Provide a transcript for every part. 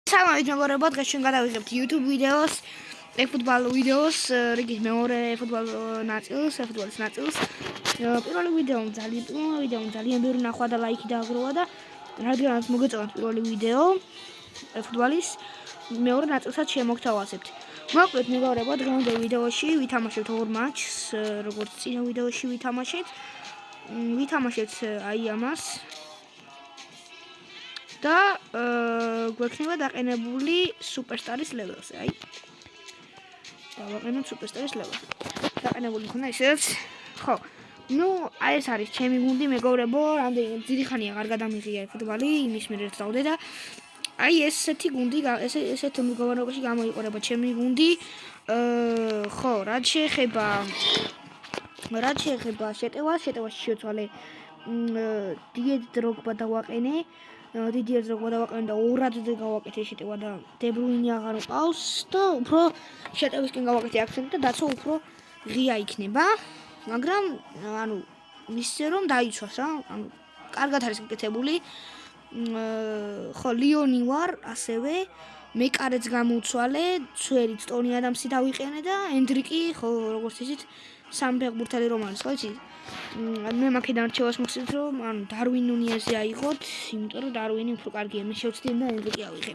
Salam მეგობრებო, დღეს ჩვენ გადავიღებთ YouTube ვიდეოს, ფუტბოლ ვიდეოს, რიგით მეორე ფუტბოლის ნაწილს. პირველი ვიდეო ძალიან ბევრი ნახვა და ლაიქი დააგროვა და რადგანაც მოგეწონათ პირველი ვიდეო ფუტბოლის მეორე ნაწილსაც შემოგთავაზებთ. მოკლედ მეგობრებო, დღევანდელ ვიდეოში ვითამაშებთ ორ მატჩს, როგორც წინა ვიდეოში ვითამაშებთ აი ამას. და გვექნება დაყენებული სუპერსტარის ლეველზე, აი. დავაყენოთ სუპერსტარის ლეველზე. დაყენებული მქონდა ისედაც. ხო. ნუ, აი ეს არის ჩემი გუნდი, მეგობრებო, რამდენი დიდი ხანია აღარ გადამიღია ფუტბოლი, იმის მიერ დავდე და აი ესეთი გუნდი, ესეთ მდგომარეობაში გამოიყურება ჩემი გუნდი. ხო, რაც შეეხება შეტევაში შეცვალე დიდ დროგბა დავაყენე. დიდიერ დროგბა დავაყენე და ორად გავაკეთე შეტევა და დებრუინი აღარ მყავს და უფრო შეტევისკენ გავაკეთე აქცენტი და დაცვა უფრო ღია იქნება. მაგრამ ანუ მისცე რომ დაიცვას რა, ანუ კარგად არის გაკეთებული. ხო, ლიონი ვარ, ასევე მეკარეც გამოვცვალე, ცვერიც ტონი ადამსი დავიყენე და ენდრიკი, ხო, როგორც ისიც სამფეხბურთელი რომ არის, ხო იცი? მე მაქედან რჩევას მოხსნით რომ ანუ დარვინ ნუნიეზი აიღოთ, იმიტომ რომ დარვინი უფრო კარგია, მე შევცდები და ენდრიკი ავიღე.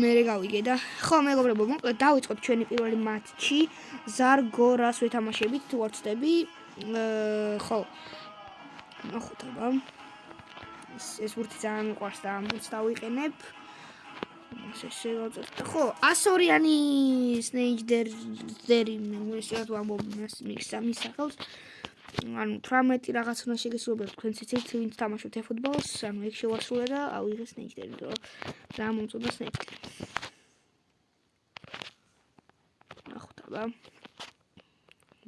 მერე გავიგე და ხო მეგობრებო, მოკლედ დავიწყოთ ჩვენი პირველი მატჩი. ზარგორას ვეთამაშებით, თუ არ ვცდები. ხო. ნახოთ აბა. ეს ბურთი ძალიან მიყვარს და ამ ბურთს დავიყენებ. ესე გავწერთ. ხო, ასორიანი სნეიჯდერი მეუღლესად ვამბობ მის სახელს. ანუ 18 რაღაც უნდა შეგესრულებათ თქვენც იცით ვინც თამაშობთ ფუტბოლს, ანუ ეგ შევასრულე და ავიღე სნეიჯდერი, იმიტომ რომ რა მომწონდა სნეიჯდერი. ნახოთ აბა.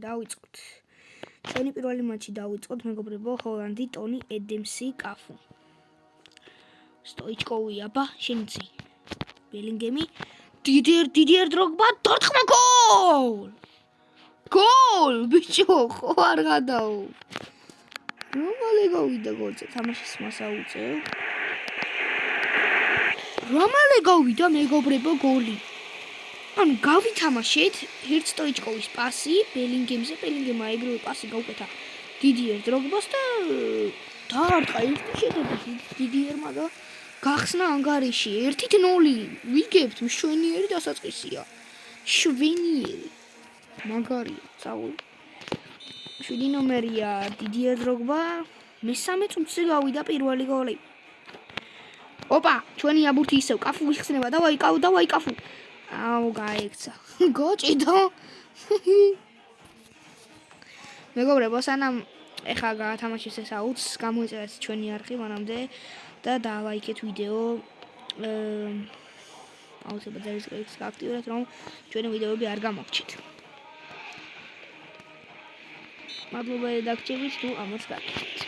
დავიწყოთ. ჩვენი პირველი მატჩი დავიწყოთ მეგობრებო, ჰოლანდი, ტონი, ედემსი, კაფუ. სტოიჩკოვი აბა, შენიცი. ბელინგემი, დიდიერ დროგბა, დორტყმა გოლ! გოლ, ბიჭო, ხო არ გადაო. რომალი გავიდა გოლზე, თამაშის მას აუწევ. რომალი გავიდა მეგობრებო გოლი. ანუ გავითამაშეთ, ერთ სტოიჩკოვის პასი, ბელინგემზე, ბელინგემმა ეგრევე პასი გაუკეთა დიდიერ დროგბას და დაარტყა ერთი შედეგი დიდიერმა და გახსნა ანგარიში 1-0. ვიგებთ, მშვენიერი დასაწყისია. შვენიერი. მაგარია, წაულ. 7 ნომერია დიდიერ დროგბა, მესამე წუთზე გავიდა პირველი გოლი. ოპა, ჩვენი აბურთი ისევ კაფუ იხსნება, დავაი კაფუ. აუ, გაიქცა. გოჭიდო. მეგობრებო, სანამ ეხა გაათამაშეს ეს აუც, გამოიწერეთ ჩვენი არხი მანამდე და დალაიქეთ ვიდეო. აუცილებლად ზეგრეთს გააქტიურეთ, რომ ჩვენი ვიდეოები არ გამოგჩით. მადლობა რედაქციების თუ ამას გაკეთებთ.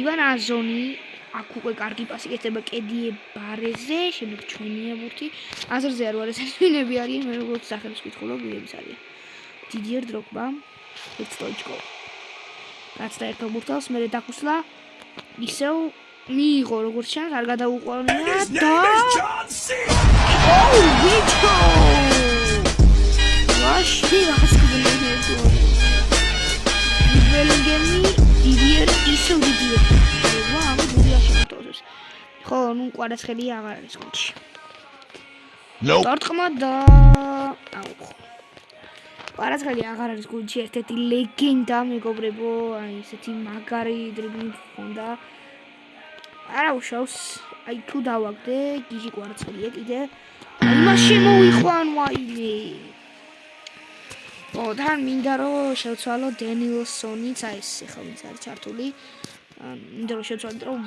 ივან აზონი, აქ უკვე კარგი პასი გეცდება კედიე ბარეზე, შემდეგ ჩვენი აბურთი. აზრზე არ ვარ, ეს ვინები არიან, მე როგორც სახელს ვკითხულობ, ვინების არიან. დიდიერ დროგბა, სტოიჩკოვი. გაცდა ერთ აბურთს, მერე დახუსლა. ისევ მიიღო როგორც ჩანს, არ გადაუყვანია და ოუ, ბიჭო! ვაში ასკვნელი. ბელინგემი დიდიერ ისევ დიდიერ. ვა, ამ გულია შემოტოვეს. ხო, ნუ კვარაცხელი აღარ არის გუნდში. დორტყმა და აუ. კვარაცხელი აღარ არის გუნდში, ერთ-ერთი ლეგენდა მეგობრებო, აი ესეთი მაგარი დრიბლინგი ჰქონდა. არა უშავს, აი თუ დავაგდე, გიჟი კვარაცხელია კიდე. აი მას შემოიხვან ვაიმე. ო, თან მინდა რომ შევცვალო დენილსონიც, აი ეს ახლა ვინც არის ჩართული. მინდა რომ შევცვალო, რომ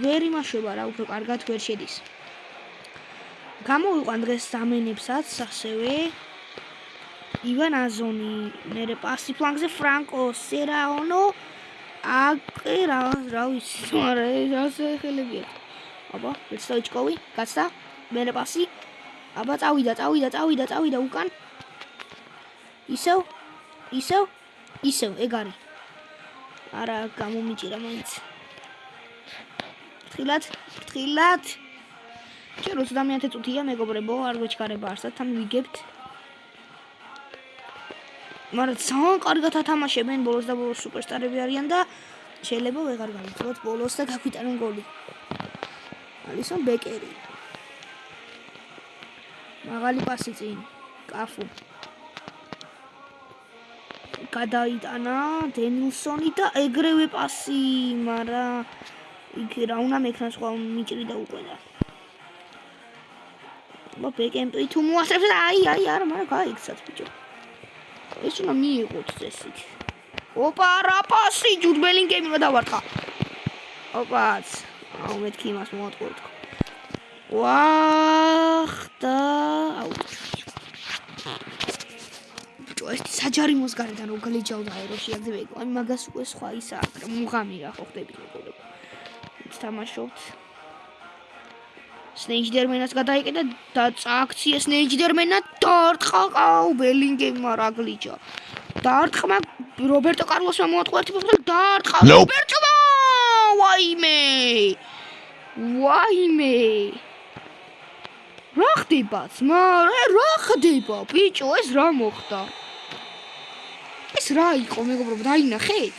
ვერ იმაშვება რა, უფრო კარგად ვერ შედის. გამოვიყვან დღეს დამენებსაც, ასევე ივან აზონი, მერე პასი ფლანგზე ფრანკო სერაონო, აკე რა ვიცი, მაგრამ ასე ხელებია. აბა, სტოიჩკოვი, გაცდა, მერე პასი. აბა, წავიდა უკან. ისევ, ეგ არის. არა, გამომიჭირა მაინც. ფრთხილად. ჯერ 30 წუთია მეგობრებო, არ გვეჩქარება არსად, თან ვიგებთ. მაგრამ ძალიან კარგად ათამაშებენ, ბოლოს და ბოლოს სუპერსტარები არიან და შეიძლება ვეღარ გავიწოთ ბოლოს და გაგვიტანონ გოლი. ალისონ ბეკერი. მაღალი პასი წინ. კაფუ. გადაიტანა დენილსონი და ეგრევე პასი, მაგრამ იქ რა უნდა მექნა სხვა მიჭრიდა უკვე და. ბეკემპი თუ მოასწრებს და აი არა, მაგრამ გაიქცათ ბიჭო. ეს უნდა მიიღოთ წესით. ოპა, რა პასი ჯუდბელინგემი რა დავარტყა. ოპაც. აუ მეთქი იმას მოატყუეთ. ვახ და აუ. ბიჭო, ეს საჯარიმოს გარედან რო გლიჯავდა აეროში აგზებეკო. აი მაგას უკვე სხვა ისაა, მუღამი რა ხო ხდები მეგობრებო. თამაშობთ. სნეიჯდერმენას გადაიკედა და წააქცია სნეიჯდერმენა დაარტყა ბელინგემმა რა გლიჯა. დაარტყმა რობერტო კარლოსმა მოატყუა ერთი ფეხი და დაარტყა რობერტომა. ვაიმე. რა ხდება ძმა? რა ხდება ბიჭო, ეს რა მოხდა? ეს რა იყო მეგობრებო, დაინახეთ?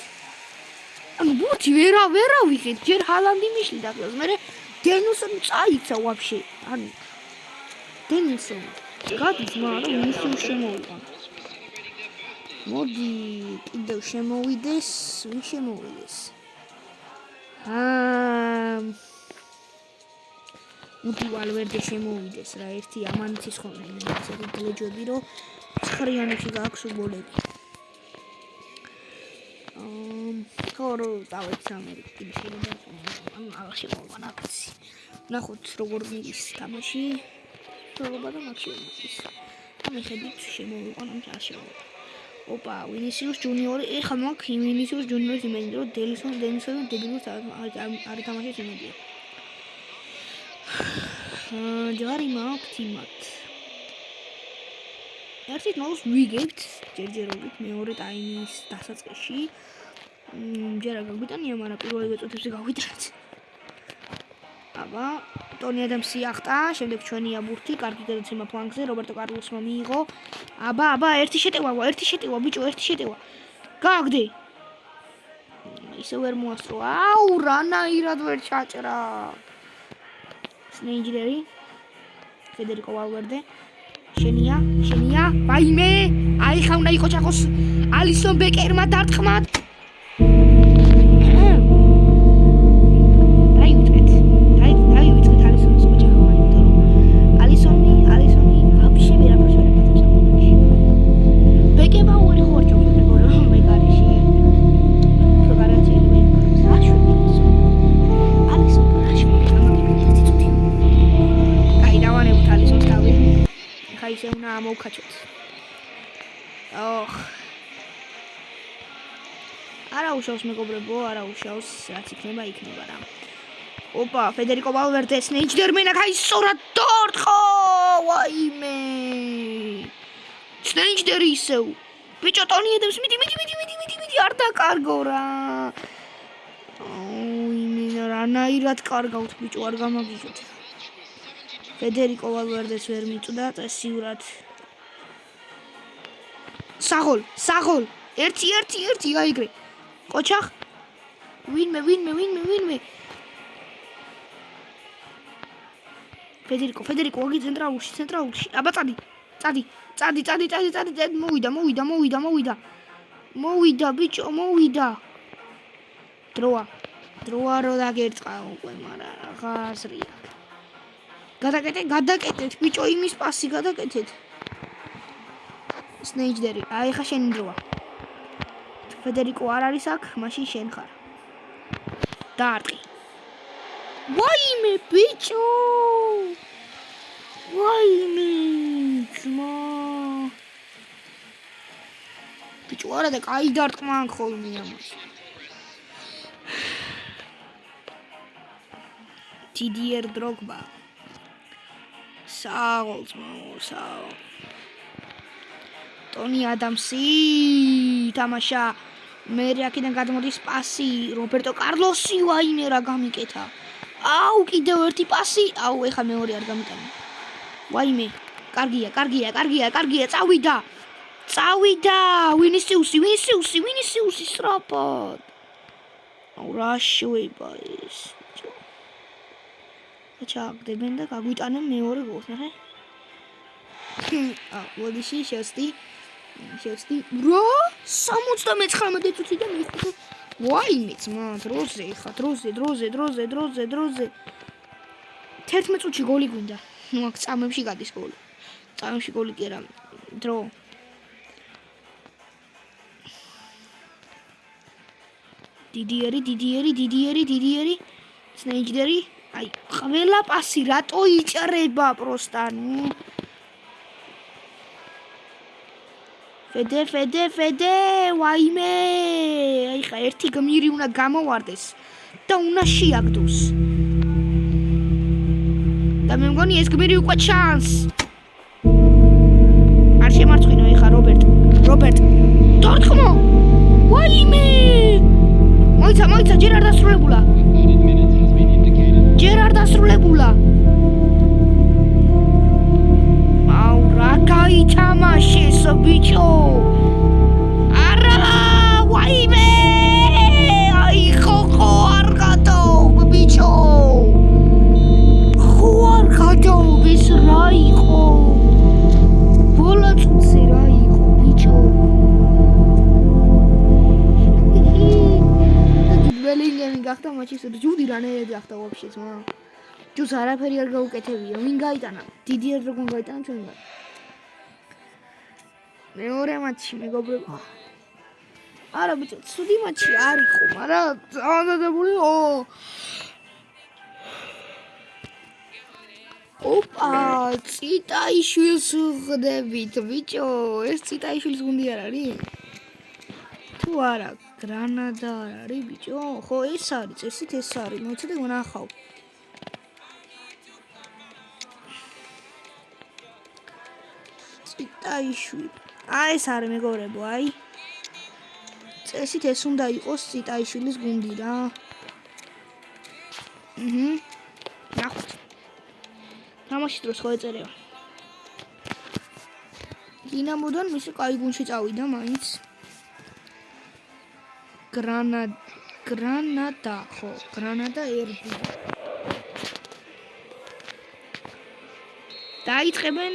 ანუ ბურთი ვერა ვიღეთ, ჯერ ჰალანდი მიშლიდა ხელს, მერე დენილსონი წაიქცა ვაფშე. ანუ დენილსონი გადის, მაგრამ მისი შემოვიდა. მოდი, კიდევ შემოვიდეს, ვინ შემოვიდეს? მოდი ვალვერდე შემოვიდეს რა, ერთი ამანიცის ხოლმე ესეთი გლეჯები, რომ 9-იანებში გააქვს გოლები. ხორო დავეც ამერიკი შეიძლება ანუ აღში მოვანაფცი. ნახოთ როგორ მიდის თამაში. პრობა და მაქსიმუმის. ამეხედით შემოვიყვან ამ ჯარში. ოპა, ვინისიუს ჯუნიორი, ეხლა მაქვს ვინისიუს ჯუნიორის იმედი, რომ დენილსონი დებიუტს არ ითამაშებს იმედია. ჯარი მაქვს თიმათ. ერთით ნოლს ვიგებთ, ჯერჯერობით მეორე ტაიმის დასაწყისში. ჯერ არ გაგვიტანია, მაგრამ პირველ ეპიზოდებში გავიტრათ. აბა, ტონი ადამსი ახტა, შემდეგ ჩვენია ბურთი, კარგი გადაცემა ფლანგზე, რობერტო კარლოსმა მიიღო. აბა, ერთი შეტევა, ბიჭო, ერთი შეტევა. გააგდე. ისე ვერ მოასწრო. აუ, რანაირად ვერ ჩაჭრა. სნეიჯდერი. ფედერიკო ვალვერდე. შენია. ვაიმე! აი ხა უნდა იყო ჩახოს ალისონ ბეკერმა დარტყმა. მოვქაჩოთ. არა უშავს მეგობრებო, არა უშავს, რაც იქნება რა. ოპა, ფედერიკო ვალვერდე, სნეიჯდერმენა გაისწორა დარტყა. ვაიმე. სნეიჯდერი ისევ. ბიჭო, ტონი ედემს მიდი, არ დაკარგო რა. აუიმე, რანაირად კარგავთ ბიჭო, არ გამაგიჟოთ. ფედერიკო ვალვერდეს ვერ მიწვდა წესიურად. საღოლ. ერთი აიგრე. ყოჩახ. ვინმე. ფედერიკო, ვაგი ცენტრალურში. აბა წადი. მოვიდა ბიჭო, მოვიდა. დროა რო დაგერწყა უკვე, მაგრამ რა აზრია. გადაკეთეთ ბიჭო, იმის პასი გადაკეთეთ. სნეიჯდერი, აი ხა შენი დროა. ფედერიკო არ არის აქ, მაშინ შენ ხარ. დაარტყი. ვაიმე ბიჭო! ვაიმე! ძმა! ბიჭო, არა და კაი დარტყმა ხოლმე ამას. დიდიერ დროგბა. საღოლ. ტონი ადამსი თამაშა. მე აქედან გადმოდის პასი, რობერტო კარლოსი, ვაიმე რა გამიკეთა. აუ, კიდევ ერთი პასი. აუ, ეხა მეორე არ გამიტანა. ვაიმე. კარგია, წავიდა. ვინისიუსი სწრაფად. აუ, რა შვება ეს. ჩააგდებენ და გაგვიტანენ მეორე გოლს, ნახე. მოდიში შევსდი. რა? 79 წუთი და მიხუთე. ვაიმე, ძმა, დროზე. 11 წუთში გოლი გვინდა. ნუ აქ წამებში გადის გოლი. წამებში გოლი კი არა, დრო. დიდიერი. სნეიჯდერი. აი, ყველა პასი რატო იჭრება პროსტა, ნუ. ფედე, ვაიმე. აი ხა ერთი გმირი უნდა გამოვარდეს და უნდა შეაგდოს. და მე მგონი ეს გმირი უკვე ჩანს. არ შემარცხინო ეხა რობერტ. დორტმუნდ. ვაიმე. მოიცა, ჯერ არ დასრულებულა. აუ, რა გაითამაშეს ბიჭო. არა, ვაიმე. აი, ხო არ გადაობ ბიჭო. ხო არ გადაობ, ეს რა იყო? ბოლა წუთზე რა იყო ბიჭო? ბელინგემი გახდა მატჩის ჯუდი რანერი გახდა ვაფშე ძმა. ჯუს არაფერი არ გაუკეთებია. ვინ გაიტანა? დიდიერ როგორ გაიტანა ჩვენგან? მეორე მატჩი მეგობრებო. არა ბიჭო, ცუდი მატჩი არ იყო, მაგრამ დაავადებულიო. ოპა, ციტაიშვილს ვხდებით ბიჭო. ეს ციტაიშვილის გუნდი არ არის? თუ არა, გრანადა არ არის ბიჭო? ხო, ეს არის, წესით ეს არის. მოიცადე ვნახავ. ციტაიშვილი. ეს არის მეგობრებო, აი. წესით ეს უნდა იყოს ციტაიშვილის გუნდი რა. ნახოთ. თამაშის დროს ხო ეწერება. დინამოდან მისი კაი გუნდში წავიდა მაინც. გრანადა, ხო, გრანადა ერბი. დაიწყებენ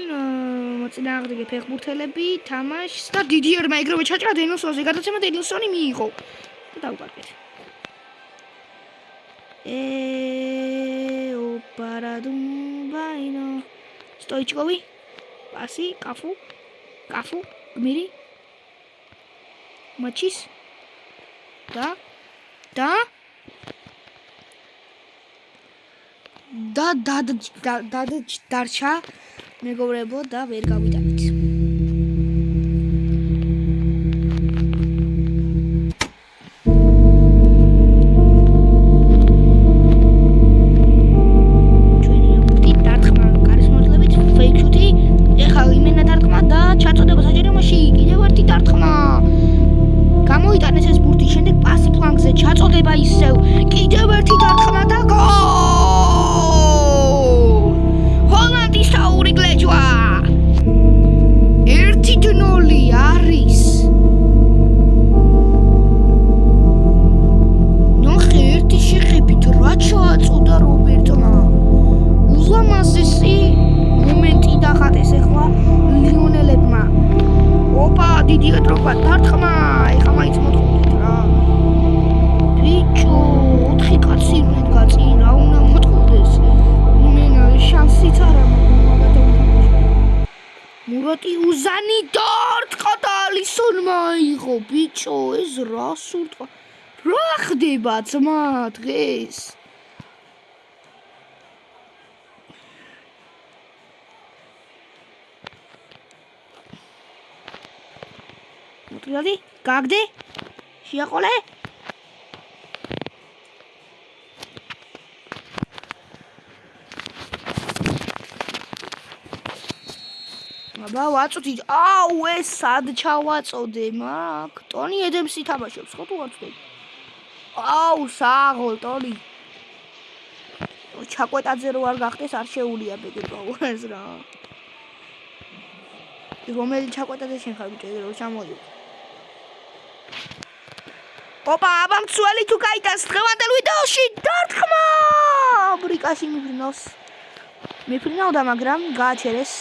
მოწინააღმდეგე ფეხბურთელები თამაშს და დიდიერმა ეგრევე ჩაჭრა დენილსონზე, გადაცემა დენილსონი მიიღო. და დავუკარგეთ. ოპარადუმბაინო. სტოიჩკოვი. პასი, კაფუ, გმირი. მაჩის. და დარჩა მეგობრებო და ვერ გავიტანით. ჩვენი მუტი დარტყმა კარისმოთლებით ფეიქ შუთი. ეხლა იმენა დარტყმა და ჩაწოდება საჯარიმოში კიდევ ერთი დარტყმა. გამოიტანეს ეს ბურთი, შემდეგ პასი ფლანგზე, ჩაწოდება ისევ, კიდევ ერთი დარტყმა და გოლ! ჰოლანდის თაური გლეჯვა! 1-0 არის. ნახე, ერთი შეხედვით რა ჩააწოდა რობერტმა. ულამაზესი მომენტი დახატეს ეხლა ლიონელებმა. ოპა, დიდი დროგბა დარტყმა. ეხლა მაინც მოთხოვდით რა. ბიჭო, 4 კაცი მედგა წინ, რა უნდა მოთხოვდეს. იმენა შანსიც არ მაქვს გადავითამაშო. მურატი უზანი დარტყა და ალისონმა აიღო. ბიჭო, ეს რა სურთყა. რა ხდება ძმა დღეს? მოტრიადი, გაგდე? შეაყოლე? აბა ვაწუთი. აუ, ეს სად ჩავაწოდე მაგ? ტონი ედემსი თამაშობს, ხო თუ არ ვწდები? აუ, საღოლ ტონი. ჩაკვეტაძე რო არ გახდეს არ შეუულია ბეგერბაუერს რა. რომელი ჩაკვეტაძე შენ ხარ ბიჭო ეგ რო ჩამოდი. ოპა აბა მცველი თუ გაიტანს დღევანდელ ვიდეოში დარტყმა ბრიკაში მიფრინავდა მაგრამ გააჩერეს.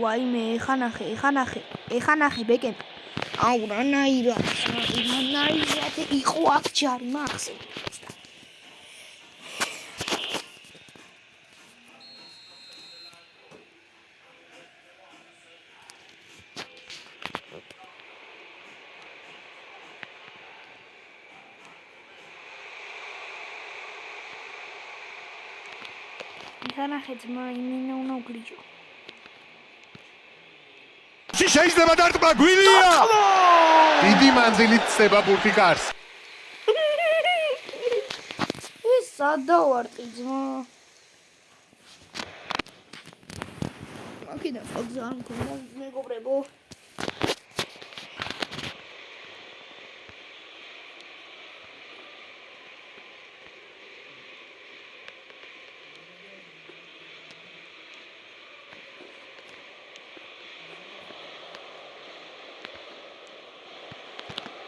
ვაიმე ეხა ნახე ბეკენ აუ რანაირად იყო აქ ჯარი მახსენე. ნახე ძმა იმინა უნდა გლიჯო. შეიძლება დარტყმა გვილია. დიდი მანძილით წება ბურთი გარს. ის სადავარტი ძმა. აქედან ხალხთან მქონდა მეგობრებო.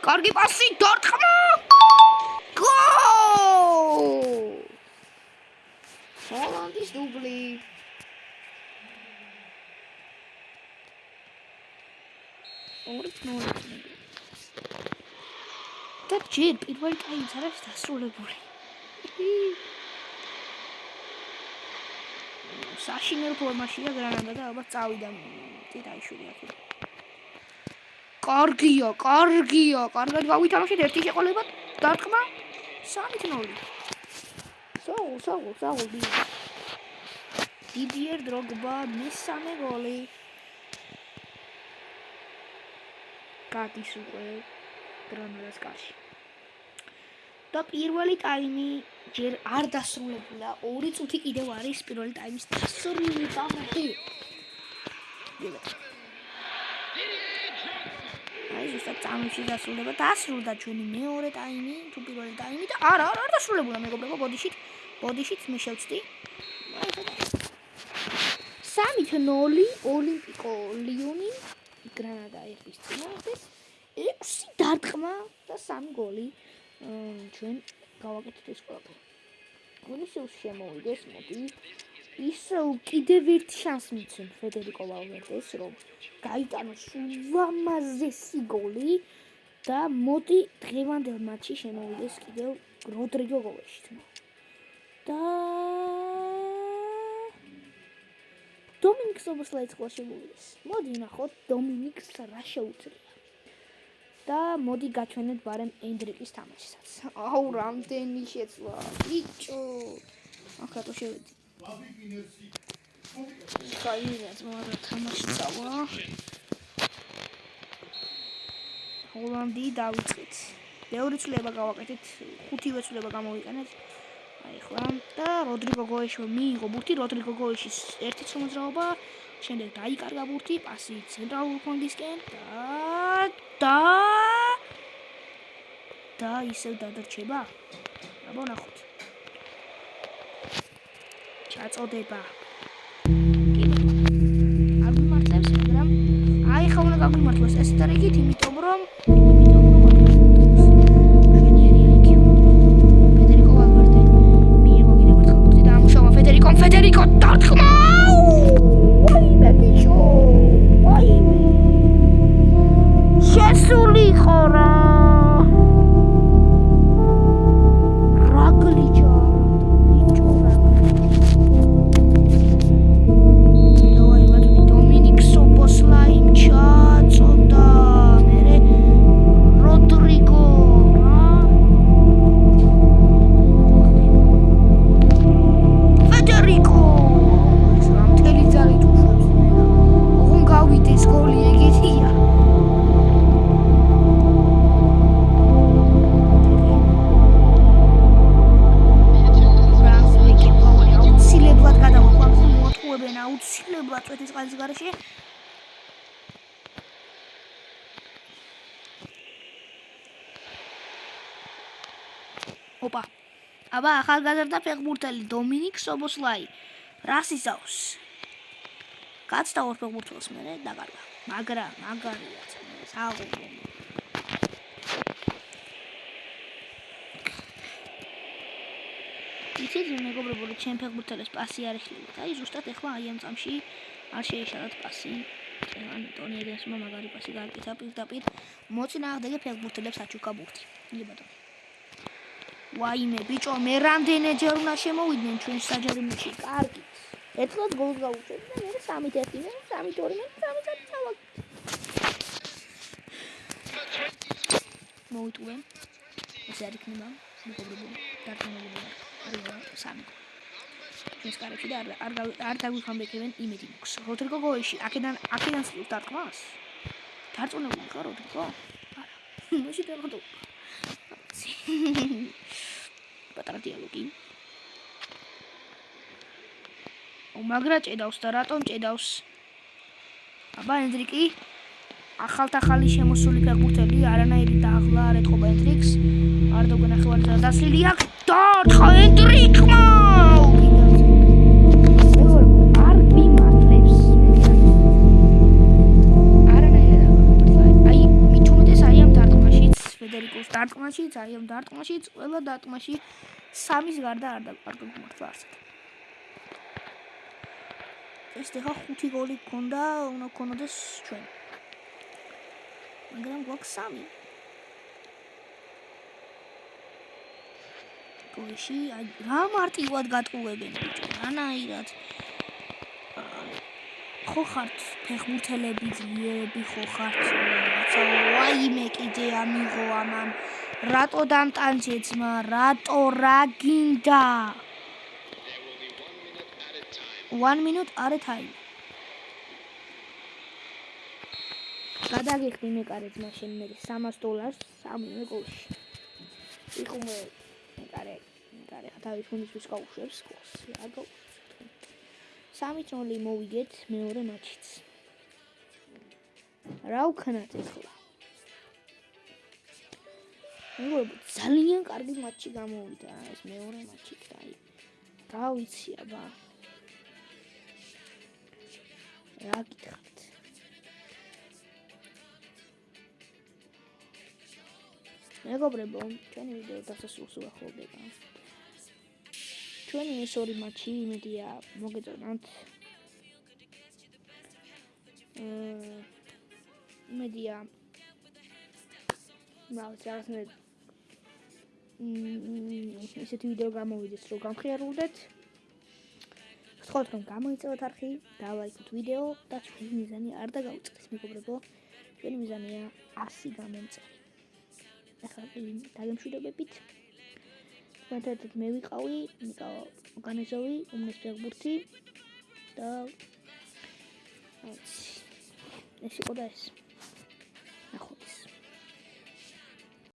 კარგი პასი დარტყმა გოლ ჰოლანდის დუბლი და ჯერ პირველი ტაიმიც არის დასრულებული. საშინელ ფორმაშია გრანადა და ალბათ წავიდა ტიტაიშვილი აქ. კარგია, კარგად გავითამაშეთ ერთი შეყოლება დარტყმა 3-0. საგულ დიდიერ დროგბა მესამე გოლი. გადის უკვე გრანადას კარში. და პირველი ტაიმი ჯერ არ დასრულებულა. 2 წუთი კიდევ არის პირველი ტაიმის დასრულებამდე. ზუსტად წამებში დასრულება დასრულდა ჩვენი მეორე ტაიმი თუ პირველი ტაიმი და არ დასრულებულა მეგობრებო ბოდიშით მე შევწდი 3-0 ოლიმპიკო ლიონი გრანადა ერთვის წინააღმდეგ 6 დარტყმა და 3 გოლი ჩვენ გავაკეთეთ ეს ყველაფერი. გოლისევს შემოვიდეს მოდი ისევ კიდევ ერთი შანსი მიცემ ფედერიკო ვალვერდეს რომ გაიტანოს ულამაზესი გოლი და მოდი დღევანდელ მატჩში შემოვიდეს კიდევ როდრიგო გოლში და დომინიკ სობოსლაიც გოლ შემოვიდეს. მოდი ნახოთ დომინიკს რა შეუძლია და მოდი გაჩვენეთ ბარემ ენდრიკის თამაშსაც. აუ რამდენი შეცვლა ბიჭო ახლა შევედი გაიგეთ მაგრამ თამაში წავა ჰოლანდი დავიწყეთ. მეორე ცვლილება გავაკეთეთ 5 ცვლილება გამოვიყენეთ. აი ხლა და როდრიგო გოეშო მიიღო ბურთი როდრიგო გოეშის ერთი მოძრაობა შემდეგ დაიკარგა ბურთი პასი ცენტრალურ ფლანგისკენ და ისევ დადარჩება. აბა ნახოთ ჩაწოდება არ მიმართებს მაგრამ აი ხა უნდა გაგვიმართოს ეს ტრიკით იმიტომ რომ ფედერიკო ვალვერდე მიიღო კიდევ ერთხელ ბურთი და ამუშავა ფედერიკო დარტყმა ვაიმე ბიჭო ვაიმე შესული ხო რა დომინიკ სობოსლაიმ ჩაწოდა მე ოპა. აბა ახალგაზრდა ფეხბურთელი დომინიკ სობოსლაი რას იზავს? კაცდა ორ ფეხბურთელს მერე დაგარგა. მაგარია სააღობო. იცით მეგობრებო, ჩემ ფეხბურთელს პასი არ ეხლებათ. აი ზუსტად ეხლა აი ამ წამში არ შეეშალათ პასი. ტონი ედენსმა მაგარი პასი გააკეთა პირდაპირ მოწინააღმდეგე ფეხბურთელებს აჩუქა ბურთი. იგი ბატონო. ვაიმე ბიჭო, მე რამდენჯერ უნდა შემოვიდნენ ჩვენ საჯარიმოში. კარგი. ერთხელ გოლს გაუშვეთ და მე 3-1, 3-2, 3-3 წავალ. მოვიტყვენ. ეს არ იქნება მეგობრებო, დარწმუნებული ვარ. არა, 3. ჩვენს კარებში და არ დაგვიხამბეკებენ იმედი მაქვს. როდრიგო გოიში, აქედან სულ დარტყმას? დარწმუნებული ხარ როდრიგო? არა. მაშინ დავხატო. პატარა დიალოგი. მაგრა ჭედავს და რატომ ჭედავს? აბა ენდრიკი ახალი შემოსული ფეხბურთელი არანაირი დააღლა არ ეთყობა ენდრიკს. არ დაგვენახევარ და დასლილი აქ დათხა ენდრიკმა. არ მიმართლებს. არანაირი აი მithumetes აი ამ დარტყმაშიც ფედერიკოს დარტყმაშიც აი ამ დარტყმაშიც ყველა დარტყმაში 3-ის გარდა არ გმართლა არსად. ეს ხა 5 გოლი გქონდა, უნდა გქონოდეს ჩვენ. მაგრამ გვაქვს 3. გოლში აი რა მარტივად გატყუებენ ბიჭო, რანაირად. ხო ხართ ფეხბურთელები ძლიერები ხო ხართ, რაცა ვაიმე კიდე ამიღო ამან. რატო დამტანჯე ძმა, რატო რა გინდა? 1 minute at a time. გადაგიხდი მე კარე ძმა შენ მე $300 სამივე გოლში. იყო მე კარე თავის გუნდისთვის გაუშვებს გოლს. რა გაუშვებს? 3-0 მოვიგეთ მეორე მატჩიც. რა ვქნათ ახლა? მეგობრებო, ძალიან კარგი მატჩი გამოვიდა ეს მეორე მატჩი. აი რა ვიცი აბა. რა გითხარით? მეგობრებო, ჩვენი ვიდეო დასასრულს უახლოვდება. ჩვენი ეს ორი მატჩი იმედია მოგეწონათ. იმედია რაღაცნაირად ესეთი ვიდეო გამოვიდეს, რომ გამხიარულდეთ. გთხოვთ რომ გამოიწევოთ არხი, დალაიქოთ ვიდეო და ჩვენი მიზანი არ დაგაუწყდეს მეგობრებო. ჩვენი მიზანია 100 გამომწერი. ახლა დაგემშვიდობებით. თქვენთან მე ვიყავი, ნიკა ორგანიზოვი, უმნეს ფეხბურთი და ეს იყო და ეს.